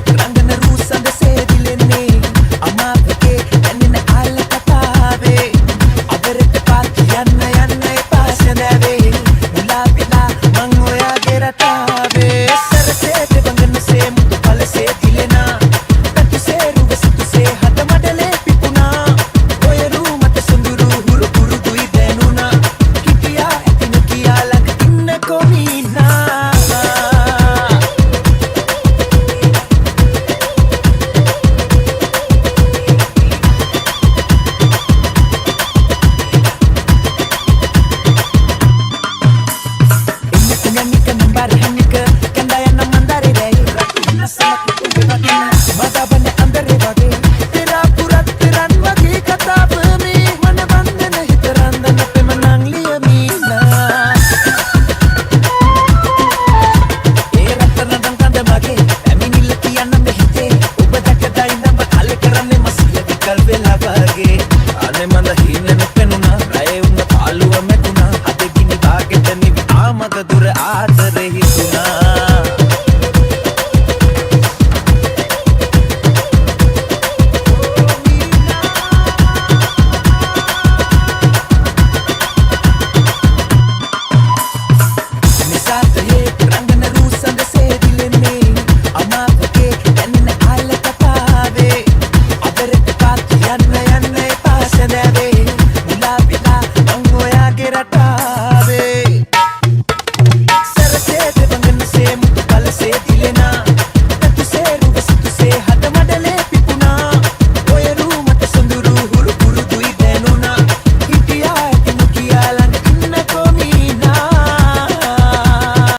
රංගන රූසඳ සේදිලෙන්නේ අමාපගේ දැනෙන ආල කතාවේ අදරට පාත් යන්න යන්න එපා සැඳෑවේ මුලා පිලා මං ඔයාගේ රටාවේ සරසේට බංගනසේ මුතු පලසේ දිලෙනා පැතුසේ රුවසිතුසේ හද මඩලේ පිපුණා ඔය රූමට සුඳුරු හුරු පුරුදුයි දැනුණා කිටියා ඇතින කියා ළඟ ඉන්න කොමීනා Mata